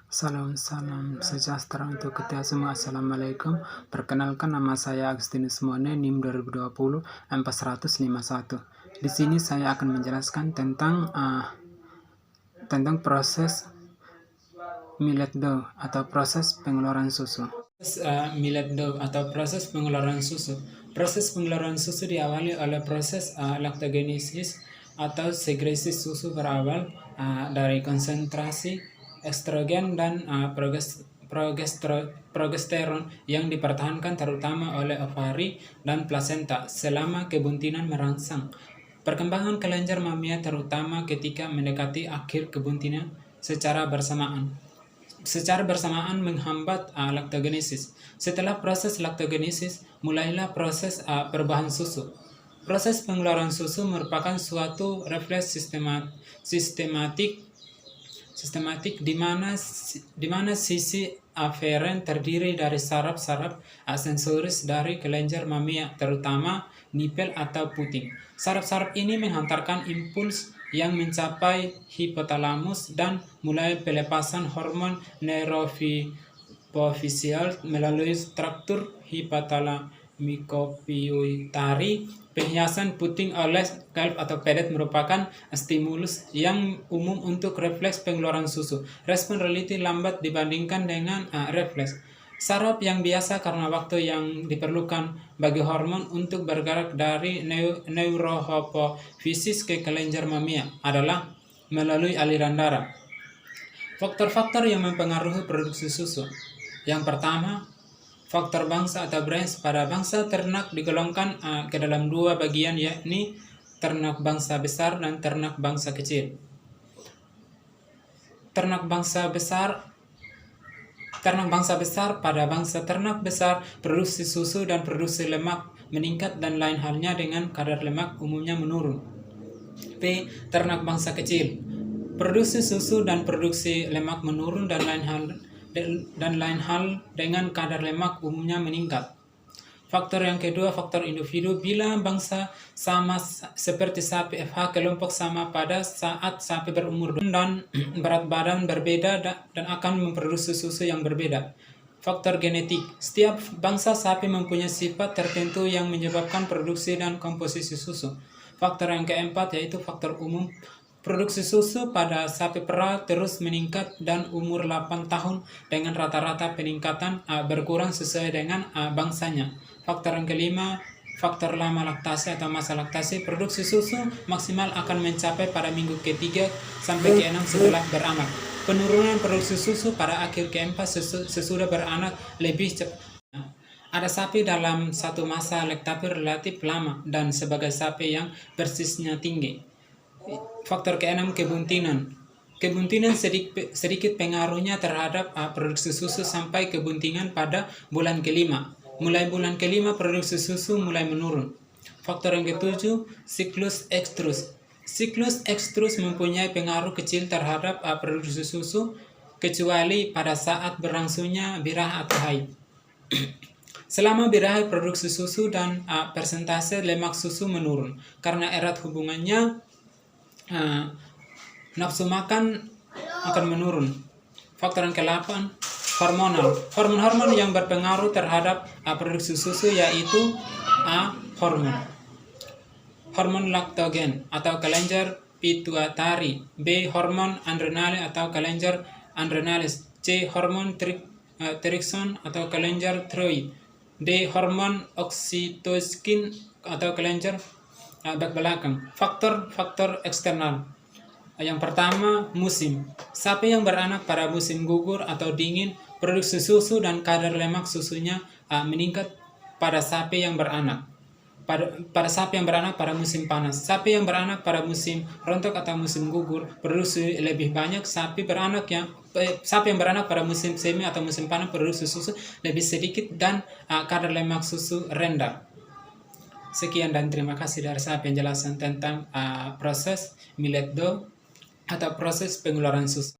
Salam sejahtera untuk kita semua. Assalamualaikum. Perkenalkan, nama saya Agustinus Mone, NIM 2020 4151. Di sini saya akan menjelaskan tentang proses millet dough atau proses pengeluaran susu. Millet dough atau proses pengeluaran susu. Proses pengeluaran susu diawali oleh proses laktogenesis atau segresi susu berawal dari konsentrasi estrogen dan progesteron yang dipertahankan terutama oleh ovari dan plasenta selama kebuntinan merangsang. Perkembangan kelenjar mamia terutama ketika mendekati akhir kebuntinan secara bersamaan menghambat laktogenesis. Setelah proses laktogenesis, mulailah proses perubahan susu. Proses pengeluaran susu merupakan suatu refleks sistematik di mana sisi aferen terdiri dari saraf-saraf sensoris dari kelenjar mamia, terutama nipel atau puting. Saraf-saraf ini menghantarkan impuls yang mencapai hipotalamus dan mulai pelepasan hormon neurofisial melalui struktur hipotalamiko-pituitari. Penghiasan puting oleh scalp atau pedet merupakan stimulus yang umum untuk refleks pengeluaran susu. Respon relatif lambat dibandingkan dengan refleks saraf yang biasa karena waktu yang diperlukan bagi hormon untuk bergerak dari neurohipofisis ke kelenjar mamia adalah melalui aliran darah. Faktor-faktor yang mempengaruhi produksi susu. Yang pertama, faktor bangsa atau branch. Pada bangsa ternak digolongkan ke dalam dua bagian, yakni ternak bangsa besar dan ternak bangsa kecil. Ternak bangsa besar pada bangsa ternak besar produksi susu dan produksi lemak meningkat dan lain halnya dengan kadar lemak umumnya menurun. P. Ternak bangsa kecil produksi susu dan produksi lemak menurun dan lain hal dengan kadar lemak umumnya meningkat. Faktor yang kedua, faktor individu. Bila bangsa sama seperti sapi FH, kelompok sama pada saat sapi berumur dan berat badan berbeda dan akan memproduksi susu yang berbeda. Faktor genetik. Setiap bangsa sapi mempunyai sifat tertentu yang menyebabkan produksi dan komposisi susu. Faktor yang keempat yaitu faktor umum. Produksi susu pada sapi perah terus meningkat dan umur 8 tahun dengan rata-rata peningkatan berkurang sesuai dengan bangsanya. Faktor yang kelima, faktor lama laktasi atau masa laktasi. Produksi susu maksimal akan mencapai pada minggu ke-3 sampai ke-6 setelah beranak. Penurunan produksi susu pada akhir ke-4 sesudah beranak lebih cepat. Ada sapi dalam satu masa laktatif relatif lama dan sebagai sapi yang persisnya tinggi. Faktor ke-6, kebuntinan. Kebuntinan sedikit pengaruhnya terhadap produksi susu sampai kebuntinan pada bulan ke-5. Mulai bulan ke-5 produksi susu mulai menurun. Faktor yang ke-7, siklus ekstrus. Siklus ekstrus mempunyai pengaruh kecil terhadap produksi susu kecuali pada saat berlangsungnya biraha atau haid. Selama biraha produksi susu dan persentase lemak susu menurun karena erat hubungannya nafsu makan akan menurun. Faktor yang ke-8, hormonal. Hormon-hormon yang berpengaruh terhadap produksi susu yaitu A. Hormon laktogen atau kelenjar pituitari. B. Hormon adrenal atau kelenjar adrenalis. C. Hormon trikson atau kelenjar tiroid. D. Hormon oksitokin atau kelenjar belakang. Faktor eksternal. Yang pertama, musim. Sapi yang beranak pada musim gugur atau dingin, produksi susu dan kadar lemak susunya meningkat pada sapi yang beranak. Pada sapi yang beranak pada musim panas. Sapi yang beranak pada musim rontok atau musim gugur produksi lebih banyak. Sapi yang beranak pada musim semi atau musim panas produksi susu lebih sedikit dan kadar lemak susu rendah. Sekian dan terima kasih dari saya penjelasan tentang proses millet dough atau proses pengeluaran susu.